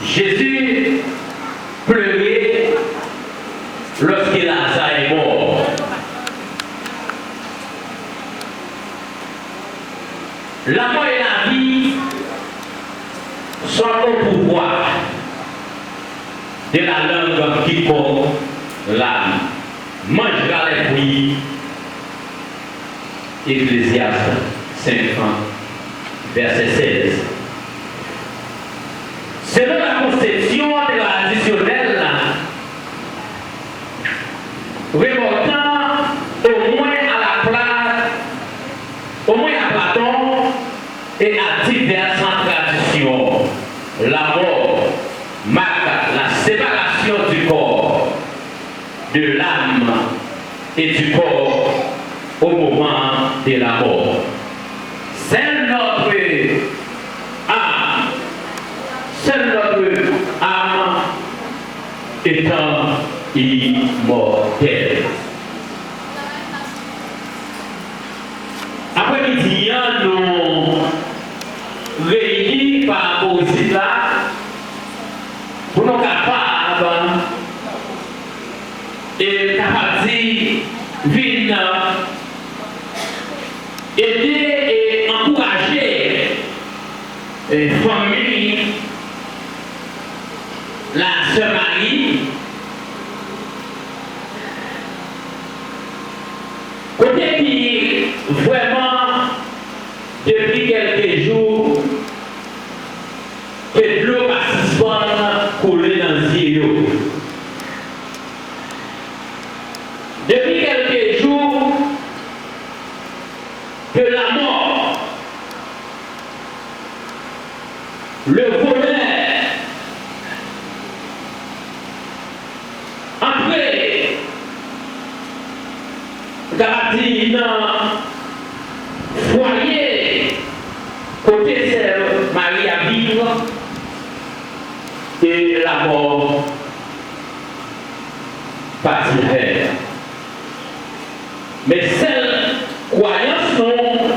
Jésus pleurait lorsque Lazare est mort. La mort et la vie sont au pouvoir de la langue qui compte l'âme. Mangera les fruits. Ecclésiaste 5, verset 16. Selon la conception traditionnelle, remontant au moins à la place, au moins à Platon et à diverses traditions, la mort marque la séparation du corps, de l'âme et du corps au moment de la mort. C'est notre âme étant immortelle. Après-midi, nous réunis par Osila pour nous capables et capables de venir aider et encourager les familles, la sœur Marie, côté qui vraiment depuis quelques jours que de l'eau participante coulée dans le ciel. Depuis quelques jours que la mort, le bonheur, après, garantie dans foyer, côté sœur Marie à vivre, et la mort partirait. Mais celle croyance non,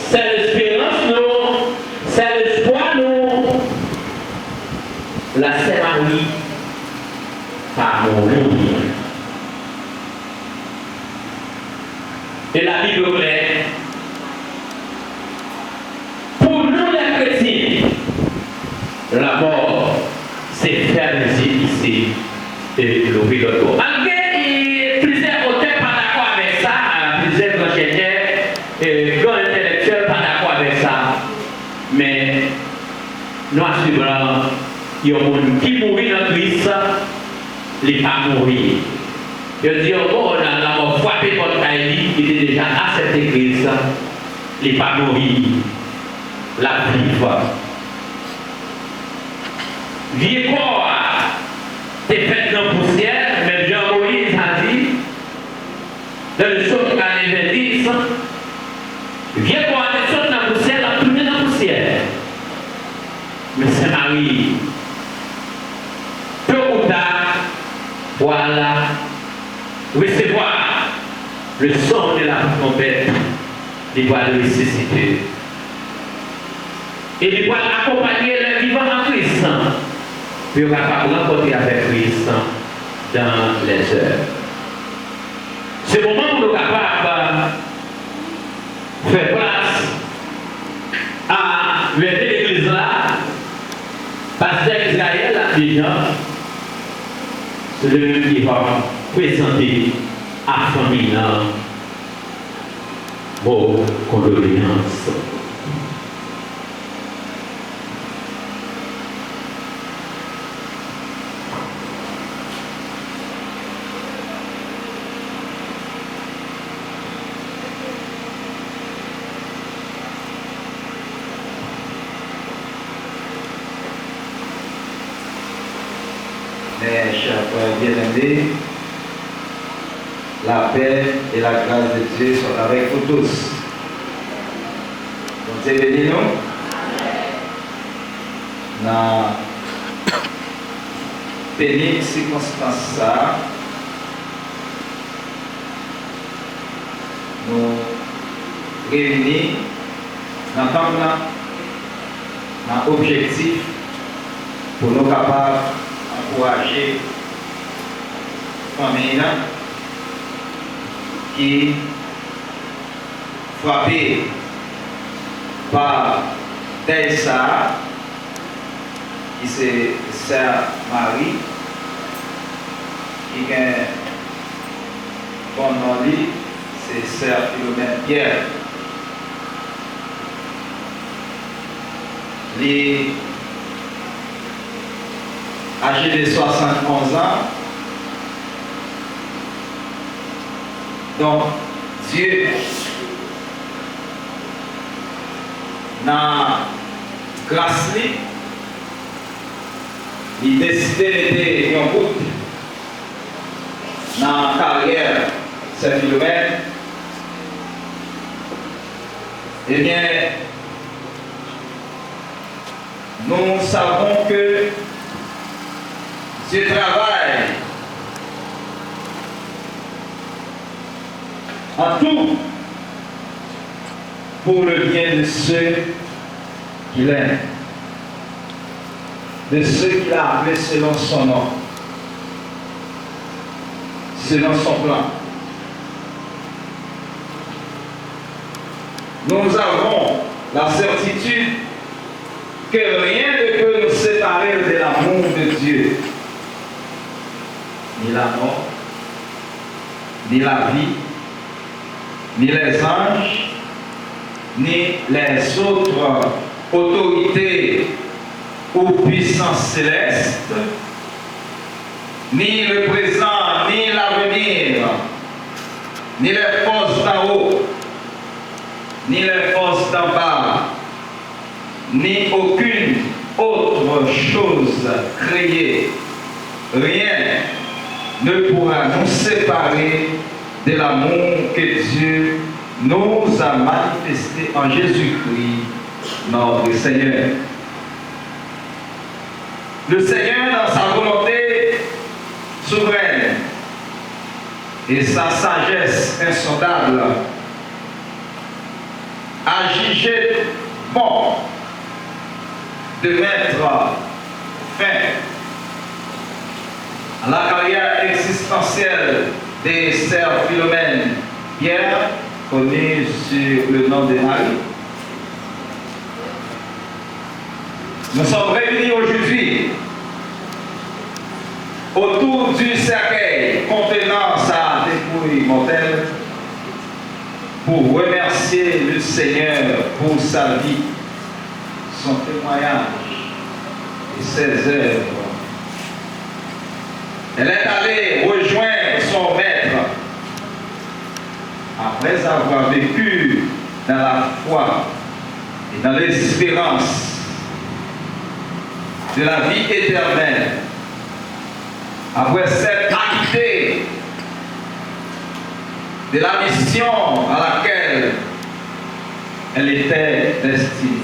celle espérance non, celle espoir non, la sœur Marie va mourir. Et la Bible claire, pour nous les chrétiens, la mort, c'est faire les ici et l'ouvrir le corps. Malgré plusieurs auteurs pas d'accord avec ça, plusieurs ingénieurs, grands intellectuels pas d'accord avec ça, mais nous assurons qu'il y a des gens qui mourent dans Christ, ils ne pas mourir. Je dis, oh, on a frappé contre Kaili, il était déjà accepté Christ, il ne pas mourir, la vivre. Vieux corps, t'es fait dans la poussière, mais Jean-Moïse a dit, dans le saut de l'Évangile, vieux corps, t'es sauté dans la poussière, t'as tourné dans la poussière. Mais c'est Marie. Peu ou tard, voilà, recevoir le sang de la trompette, il va le ressusciter. Et il va accompagner le vivant en Christ. Puis on va rencontrer avec Christ dans les heures. C'est le moment où nous sommes capables de faire place à l'église là, pasteur Israël a déjà, c'est le même qui va présenter à la famille vos condoléances. Mes chers frères bien-aimés, la paix et la grâce de Dieu sont avec vous tous. Donc, c'est béni, non? Dans pénible circonstance, nous réunis dans l'objectif pour nous capables d'encourager la famille qui frappée par Delsa, qui c'est Sœur Marie, qui est bon nom, c'est Sœur Philomène Pierre. Les âgés de 71 ans. Donc, Dieu n'a grâce, il décidé de en route dans la carrière Saint-Philomène. Eh bien, nous savons que Dieu travaille en tout pour le bien de ceux qu'il aime, de ceux qu'il a appelés selon son nom, selon son plan. Nous avons la certitude que rien ne peut nous séparer de l'amour de Dieu, ni la mort, ni la vie, ni les anges, ni les autres autorités ou puissances célestes, ni le présent, ni l'avenir, ni les forces d'en haut, ni les forces d'en bas, ni aucune autre chose créée. Rien ne pourra nous séparer de l'amour que Dieu nous a manifesté en Jésus-Christ, notre Seigneur. Le Seigneur, dans sa volonté souveraine et sa sagesse insondable, a jugé bon de mettre fin à la carrière existentielle des sœurs Philomène Pierre, connue sur le nom de Marie. Nous sommes réunis aujourd'hui autour du cercueil contenant sa dépouille mortelle pour remercier le Seigneur pour sa vie, son témoignage et ses œuvres. Elle est allée rejoindre son maître après avoir vécu dans la foi et dans l'espérance de la vie éternelle, après s'être acquittée de la mission à laquelle elle était destinée.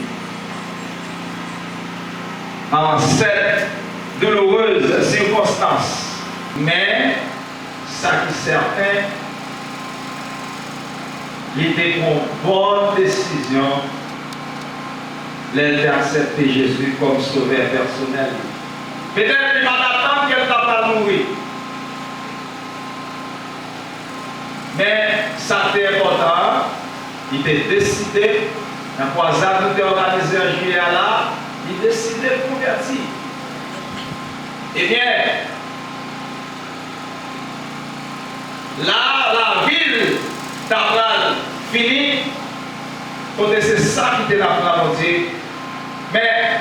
En cette douloureuse circonstance, mais ça qui est certain, il était une bonne décision d'accepter Jésus comme sauveur personnel. Peut-être qu'il va attendre qu'elle va pas mourir. Mais ça fait important, il était décidé, la croisade était organisée en juillet là, il décidait de convertir. Eh bien, là, la ville d'Abraham finit, c'est ça qui était la volonté. Mais,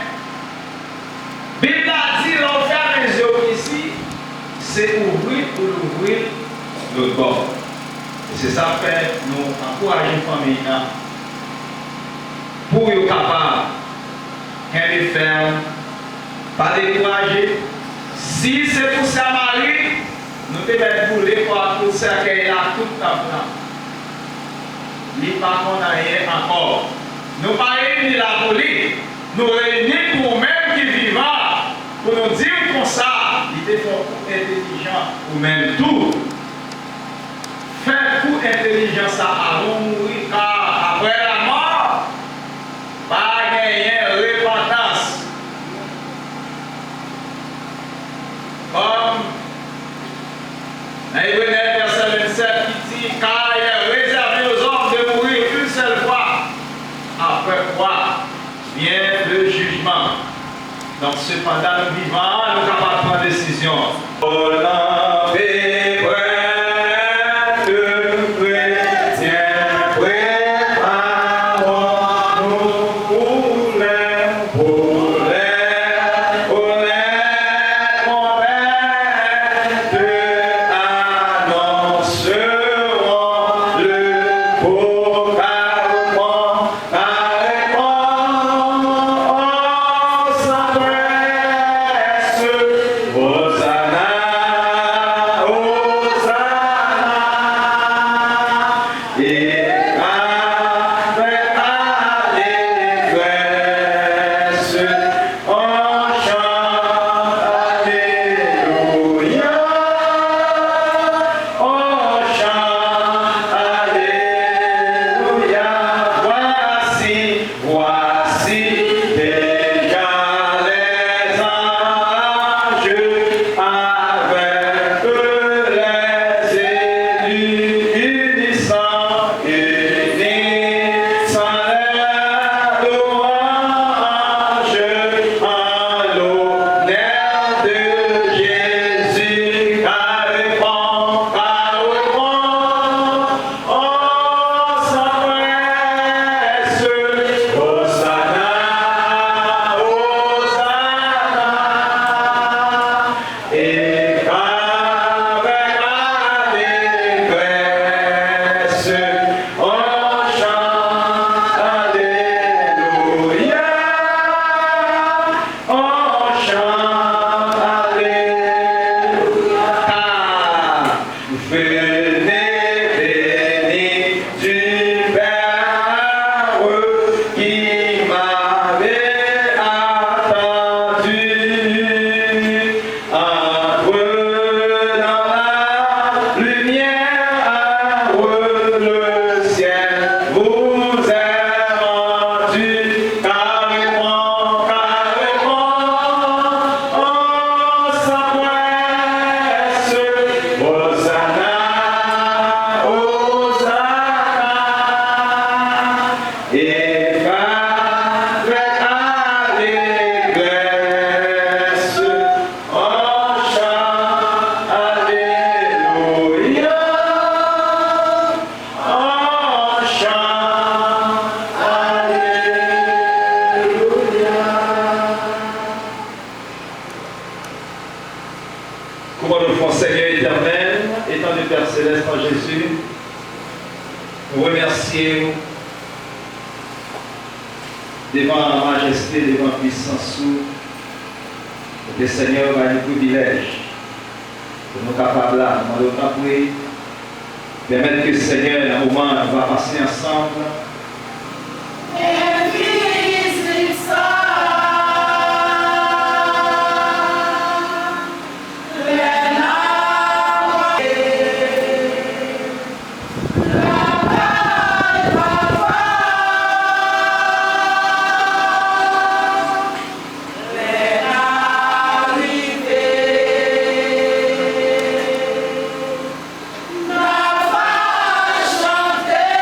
Bible a dit, l'on fait les yeux ici, c'est ouvrir pour l'ouvrir le bord. Et c'est ça que fait nous encourager les familles pour être capables de faire, pas décourager. Si c'est pour ça, Marie, nous devons mettre pour les pour tout ça qui est là tout le temps. Nous ne pouvons rien encore. Nous ne pouvons pas réunir la police. Nous réunir pour même qui vivent, pour nous dire comme ça, il est pour intelligent ou même tout. Faire pour intelligence avant de mourir, car après la mort, pas gagner repentance. Dans Hébreux 9, verset 27, qui dit car il est réservé aux hommes de mourir une seule fois, après quoi vient le jugement. Donc, cependant, nous vivons, nous sommes capables de prendre décision. Comment nous font Seigneur éternel, étant du Père Céleste en Jésus, nous remercions devant la majesté, devant la puissance, que le Seigneur va nous privilège de nous capables là, nous allons permettre que le Seigneur, dans le moment, va passer ensemble. Chanter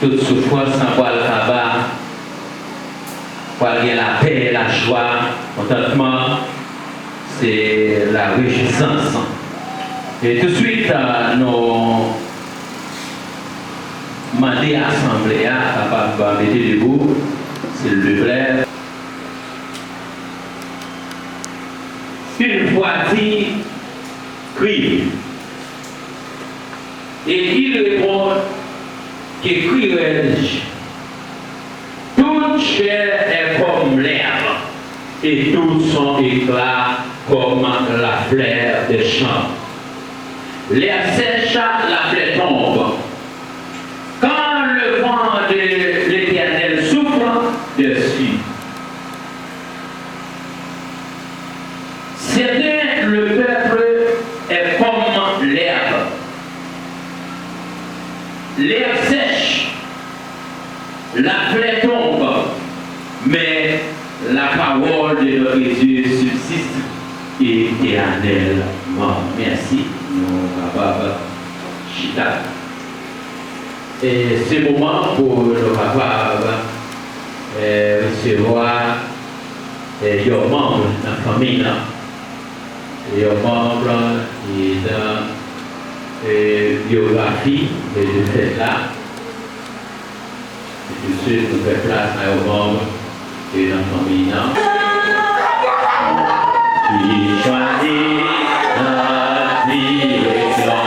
toute souffrance sans voir le tabac, pour aller la paix, la joie, contentement, c'est la réjouissance. Et tout de suite, nous demandons à l'Assemblée à mettre debout, s'il vous plaît. Une fois dit, crie. Et il répond, que crierai-je? Toute chair est comme l'herbe, et tout son éclat comme la fleur des champs. L'herbe sèche, la fleur tombe. Quand le vent de l'Éternel souffle dessus, certain le peuple est comme l'herbe. L'herbe sèche, la fleur tombe, mais la parole de notre Dieu subsiste éternellement. Merci, nous capables chita. Et c'est le moment pour nous capables recevoir les membres de la famille, les membres de la biographie de fait là. Et tout de suite, nous faisons place aux membres de la famille. Qui choisit notre direction,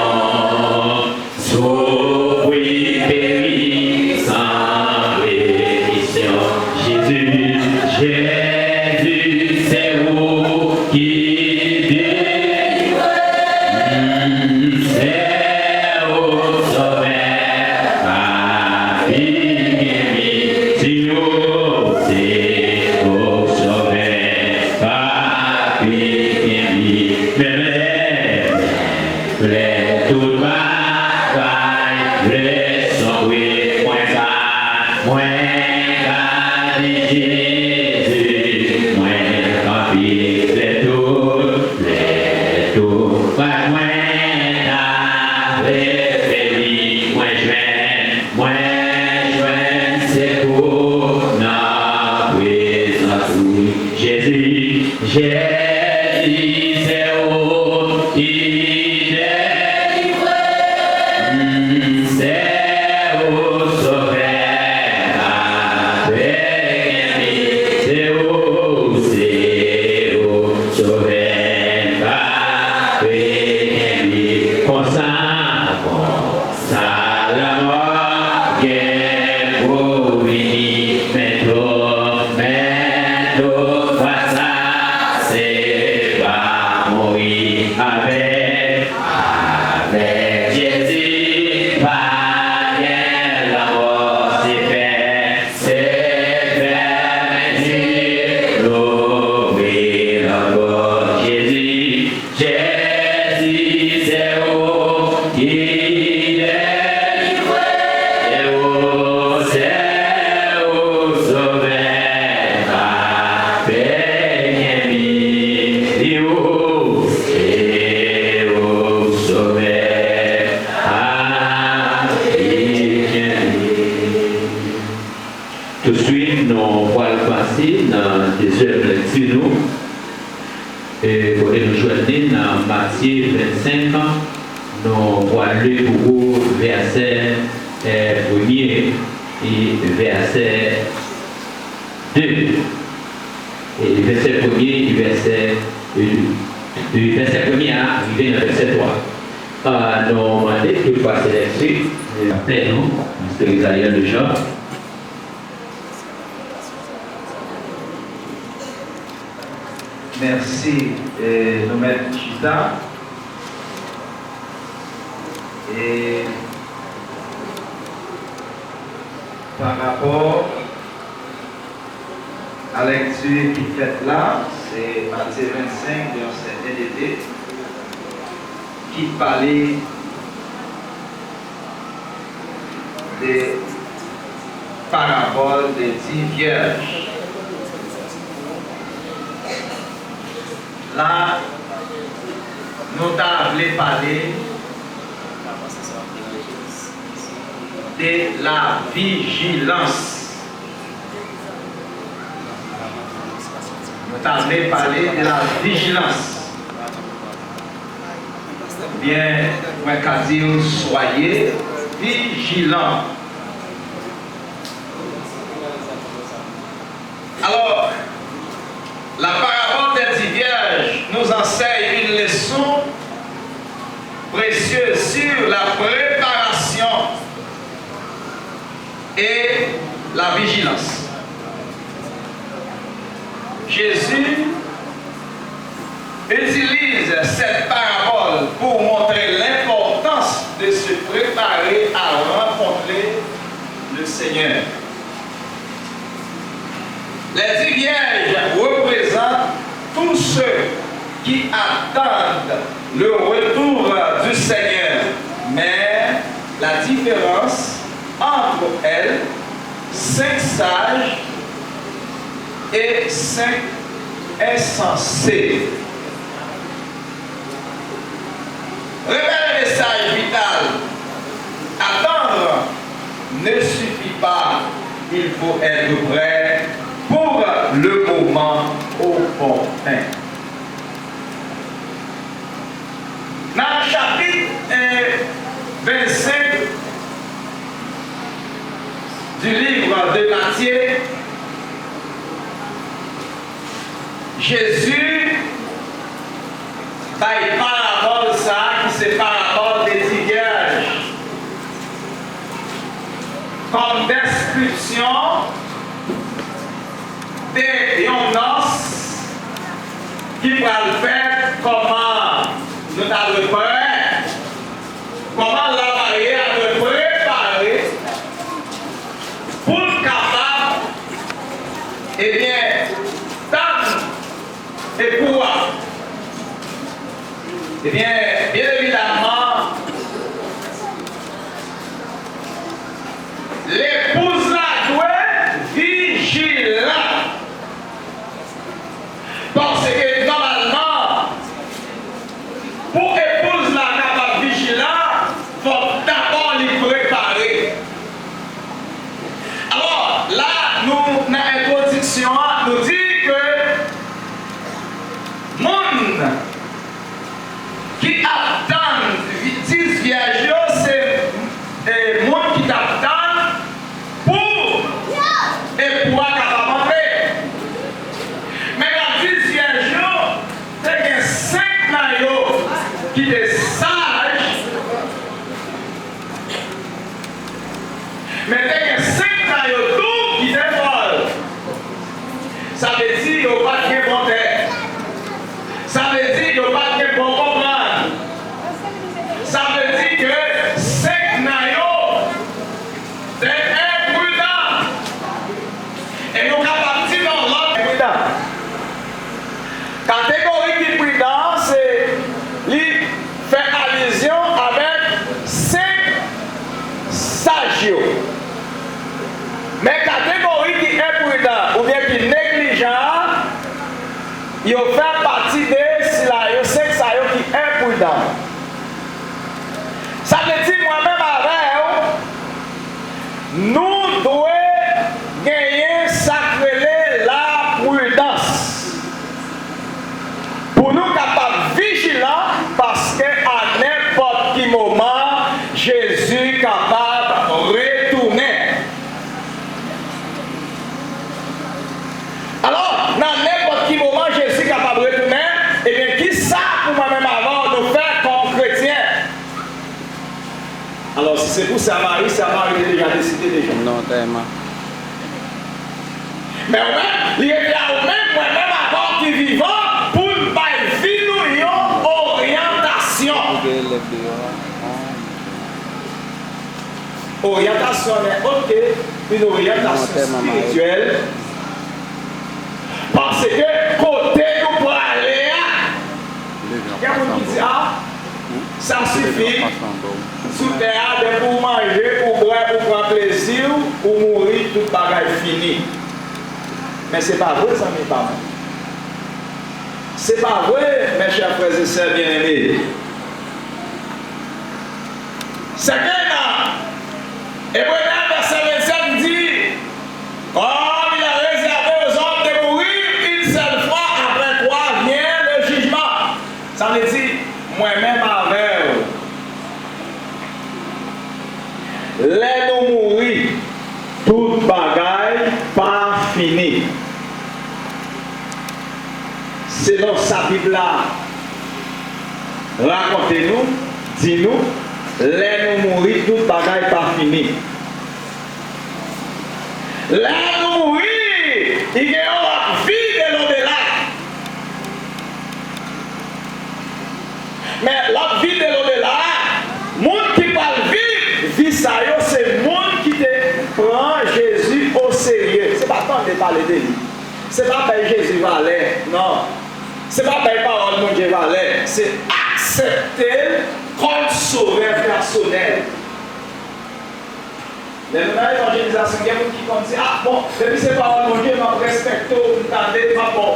souffrit, périt sans rémission. Jésus, c'est vous qui délivre, c'est au sauveur, ma vie guérie, si vous, c'est au sauveur, ma vie guérie, mais tout bataille, les sauver, moins garder Jésus, moins campir, les tout, pas moins d'aller férir, moins joindre, c'est pour notre présence. Jésus, c'est où qui délivre, c'est où sauver, c'est où sauver, comme ça la mort est pour venir, mais tout face à c'est pas mourir avec Jésus, pas rien la mort c'est fait, Dieu l'ouvrir la porte, Jésus, c'est où qui délivre, c'est où sauver, c'est où sauver, tout de suite, nous allons passer dans la deuxième lecture. Et pour nous joindre dans Matthieu 25, nous allons lire pour vous verset 1er et verset 2. Et verset 1er et verset 2. Du verset 1er à arriver dans verset 3. Nous allons demander que vous passez là-dessus. Appelez-nous, Mr. Isaïe le Jean. Merci, nous mettons Chita. Et par rapport à la lecture qui est faite là, c'est Matthieu 25, verset 1 et 2, qui parlait des paraboles des 10 vierges. Là, nous avons parlé de la vigilance. Nous avons parlé de la vigilance. Bien, moi, quand dire, soyez vigilants. Alors, la parabole des 10 vierges nous enseigne une leçon précieuse sur la préparation et la vigilance. Jésus utilise cette parabole pour montrer l'importance de se préparer à rencontrer le Seigneur. Les 10 vierges représentent tous ceux qui attendent le retour du Seigneur. Mais la différence entre elles, 5 sages et 5 insensés. Révéler le message vital. Attendre ne suffit pas. Il faut être prêt pour le moment opportun. Dans le chapitre 25 du livre de Matthieu, Jésus va y parabole ça, qui se parabole des 10 vierges, comme description des noces qui va le faire, comment nous allons faire, comment la mariée a le préparer pour être capable, eh bien, et pour, eh bien évidemment, l'épouse la doit vigilant. Parce que normalement, pour épouse la capable vigilant, il faut d'abord l'y préparer. Alors là, nous, dans l'introduction, nous dit que monde qui attend 10 vierges, c'est monde qui t'attend pour et pour capable entrer. Mais dans 10 vierges, c'est 5 maillots qui sont sages, mais il y a 5 maillots tout qui sont folles. Ça veut dire qu'il n'y a pas de volontaire. Ça veut dire qu'il n'y a pas de bon comprendre. Ça veut dire que 5 maillots, c'est imprudent. Et nous sommes partis dans l'autre imprudent. Catégorie qui prudent, c'est lui faire allusion avec 5 sages. Mais catégorie qui est imprudent ou bien qui est négligent, il fait partie de ceux qui sont imprudents. Ça veut dire moi-même avec nous devons gagner sacré la prudence. Pour nous capables vigilants parce qu'à n'importe quel moment, Jésus est capable de retourner. Alors, dans n'importe quel moment, Jésus est capable de retourner. Eh bien, qui ça pour moi-même avant nous faire comme chrétien? Alors, si c'est pour Samarie est déjà décidé déjà. Non, tellement. Mais ouais, il est là au même, moi-même avant qui vivant, pour ne pas vivre une orientation. Orientation est ok, une orientation spirituelle. Parce que côté nous pour aller, il y a qui dit ah, ça suffit. Sous terre, pour manger, pour boire, pour prendre plaisir, pour mourir, tout bagage fini. Mais c'est pas vrai, ça n'est pas vrai. C'est pas vrai, mes chers frères et sœurs bien-aimés. C'est que Hébreux 9, verset 27 dit, comme il a réservé aux hommes de mourir une seule fois, après quoi vient le jugement. Ça veut dire, moi-même avec les nous mourir, toute bagaille pas fini. Selon sa Bible là, racontez-nous, dis-nous, les nous mourir, toute bagaille pas fini. Les nous mourir, il y a la vie de l'au-delà. Mais la vie de l'au-delà, le monde qui parle vie ça, c'est le monde qui te prend Jésus au sérieux. Ce n'est pas tant de parler de lui. Ce n'est pas que Jésus valait, non. Ce n'est pas que les paroles de Dieu valait. C'est accepter comme sauveur personnel. Les nouvelles évangélisations, il y a des gens qui disent, ah bon, depuis ces paroles de Dieu, je respecte, vous entendez, pas bon.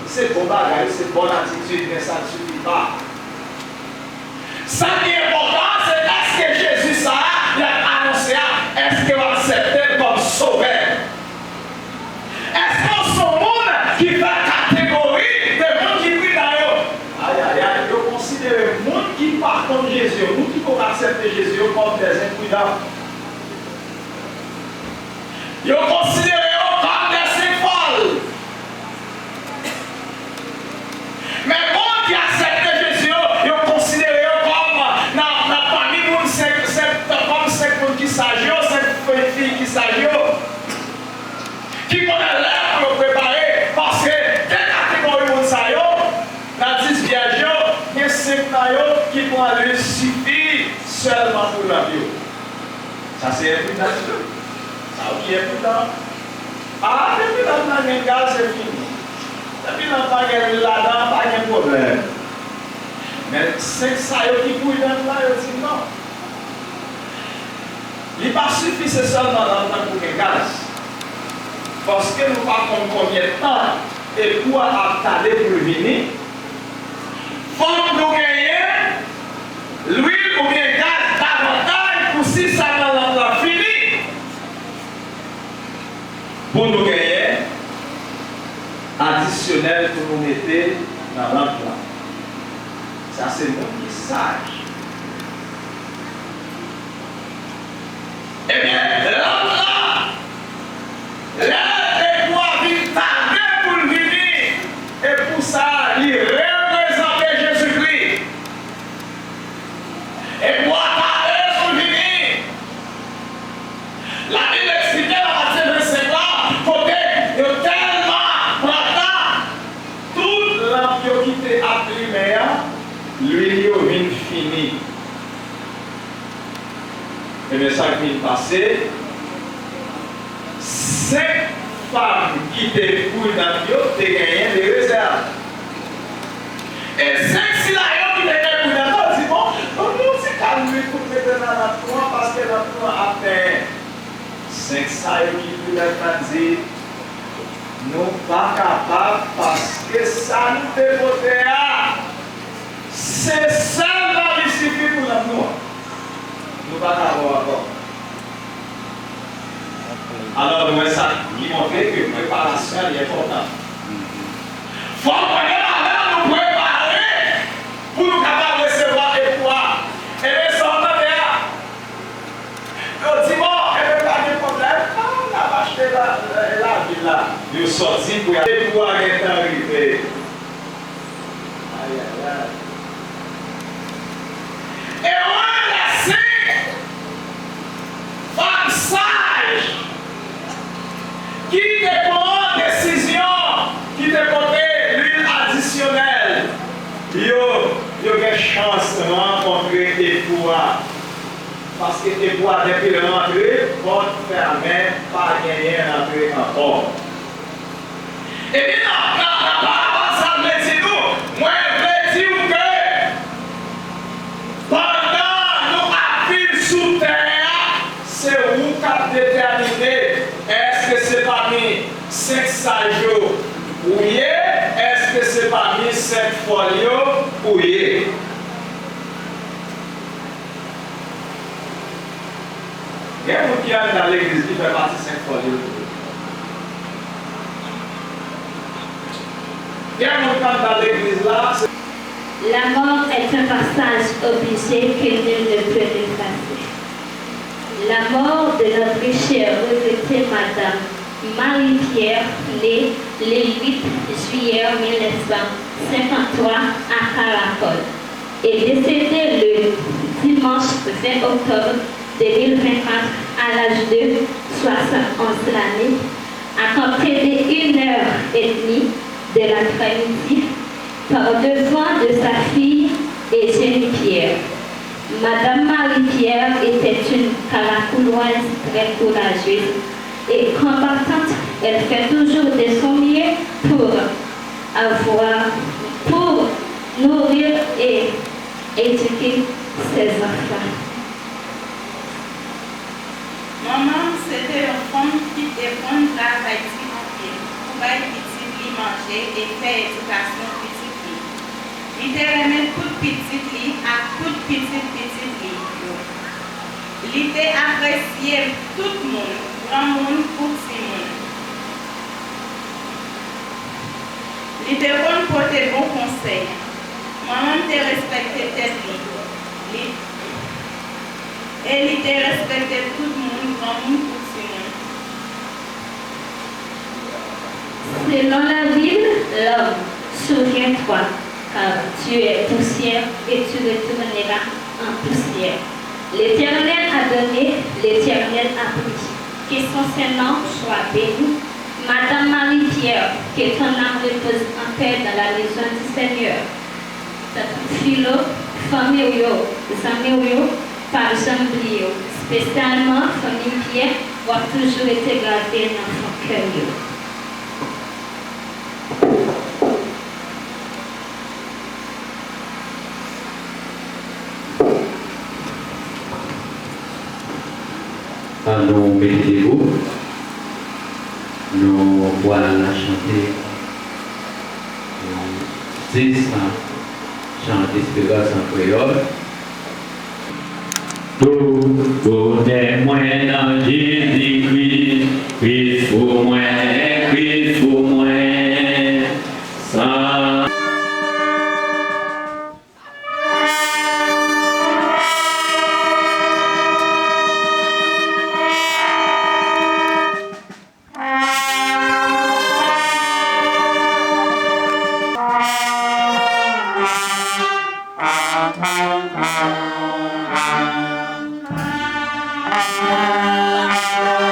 C'est bon bagage, c'est bonne attitude, mais ça ne suffit pas. Ça qui est important, c'est est-ce que Jésus, ça, il a annoncé, est-ce qu'il va accepter comme sauveur? Est-ce que son monde qui fait catégorie de monde qui prie dans eux? Aïe, aïe, aïe, je considère le monde qui part comme Jésus, le monde qui peut accepter Jésus comme des imprudents. Je considère eux comme des folles. Mais le monde qui accepte Jésus, je considère eux comme dans la famille, comme 5 monde qui s'agit, 5 filles qui s'agit, qui connaissent l'air pour le préparer, parce que quelle catégorie de ça, dans 10 viagers, il y a 5 qui vont aller suffire seulement pour la vie. Ça c'est imprudent. Ça qui est imprudent. Ah, depuis là, dans le gaz, c'est fini. Depuis là, pas là-dedans, pas de problème. Mais 5 qui couillent dans là, ils disent non. Il n'est pas suffisant seulement dans le gaz. Parce que nous ne savons pas combien de temps et quoi attendre pour venir. Il faut que nous gagnions l'huile ou bien gaz davantage pour si ça n'a fini. Pour nous gagner additionnel pour nous mettre dans l'emploi. Ça c'est mon message. Eh bien, l'emploi, les droits vivent tarder pour le vivre. Et pour ça, il représente Jésus-Christ. Et pour tarder pour le vivre. La Bible explique dans Matthieu 25 ans, côté, il y a tellement printemps, toute lampe qui était appelée, l'huile vient fini. Et bien ça qui vient passer, 5 femmes qui étaient pour dans l'eau, ont gagné des réserves. Et 5 silaïons qui étaient pour dans l'eau, disent bon, nous c'est calme pour mettre dans la tour parce que la tour a fait 5 silaïons qui pour dire nous pas capables parce que ça nous fait voter. C'est seulement il suffit pour la nous. Nous pas capables encore. Alors, moi, ça qui montre que la préparation est importante. Il faut que nous préparer pour nous capables de recevoir et pouvoir. Et bien, ça, on a dit, bon, il n'y a pas de problème. On a acheté la ville là. Nous sommes sortis pour aller pouvoir être arrivé. Aïe, aïe, aïe. Et on a laissé femmes sages qui te prend décision, qui te porte l'huile additionnelle. Yo a chance de rencontrer des pouvoirs. Parce que les pouvoirs, depuis le rentrée, vont fermer, pas gagner rentrer encore. Et bien, la parole, ça me dit nous, moi, je veux dire que pendant nous affilons sous terre, c'est vous qui avez déterminé. Est-ce que c'est parmi 5 sages ou est-ce que c'est parmi 5 folios ou Il y a un qui est dans l'église qui fait partie 5 fois de il y a un qui est dans l'église là. La mort est un passage obligé que nul ne peut effacer. La mort de notre chère regrettée Madame Marie-Pierre, née le 8 juillet 1953 à Caracol, est décédée le dimanche 20 octobre 2024 à l'âge de 71 l'année, à compter de 1h30 de l'après-midi, par devant de sa fille Eugénie Pierre. Madame Marie-Pierre était une caracouloise très courageuse et combattante. Elle fait toujours de son mieux pour nourrir et éduquer ses enfants. Maman, c'était une femme qui était bonne travail pour petit manger et faire éducation petit. Il te remet toute petite lit à toute petite lit. Il te apprécié tout le monde, grand monde, petit monde. Il te bon porter bon conseil. Maman te respectait tête lit. Et il te respectait tout le monde, grand monde, petit monde. Selon la Bible, l'homme, souviens-toi, car tu es poussière et tu retourneras en poussière. L'Éternel a donné, l'Éternel a pris. Que son nom soit béni. Madame Marie-Pierre, que ton âme repose en paix dans la maison du Seigneur. Philo, famille, amis, par Jean-Brio, spécialement famille Pierre, doit toujours être gravée dans son cœur. Nous mettez-vous, nous voilà chanter 10 chants d'espérance en créole. Tout bonheur moi dans Jésus-Christ, Christ pour moi, Christ pour moi, sans Thank you.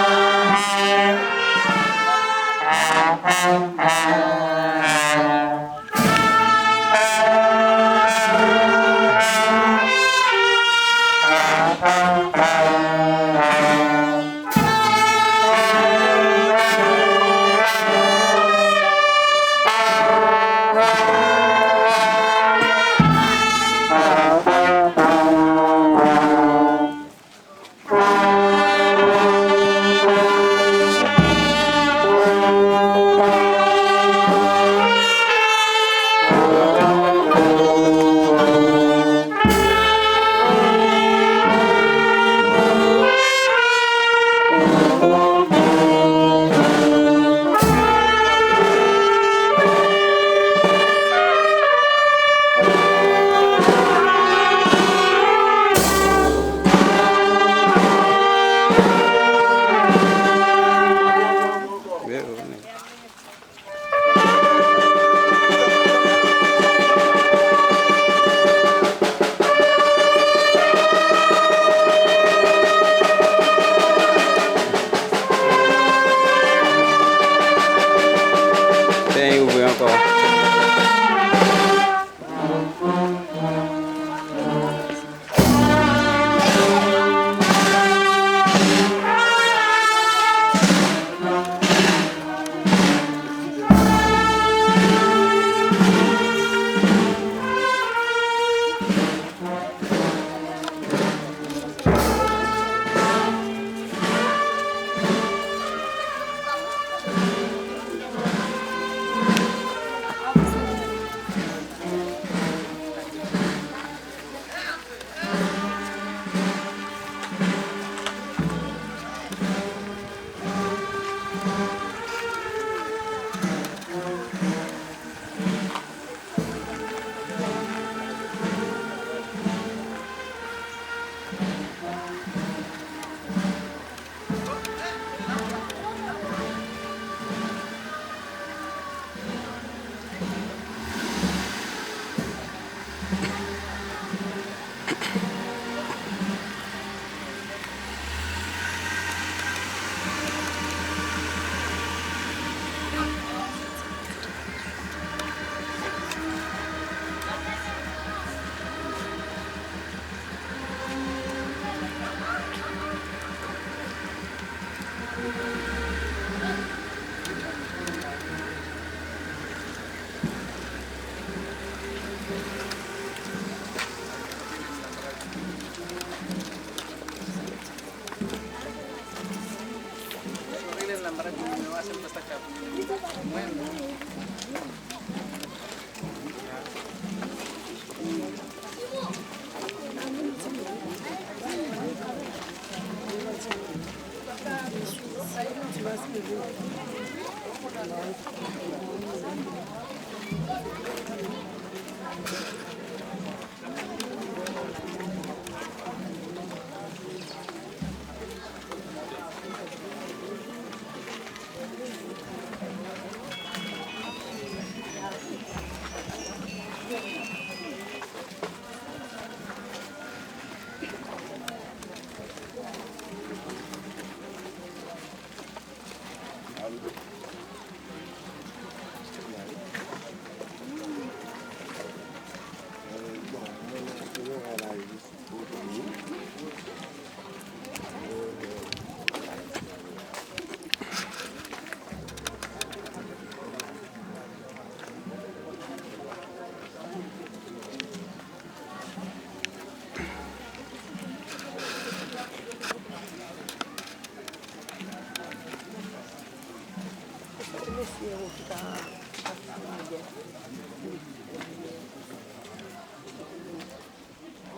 Esse é o que está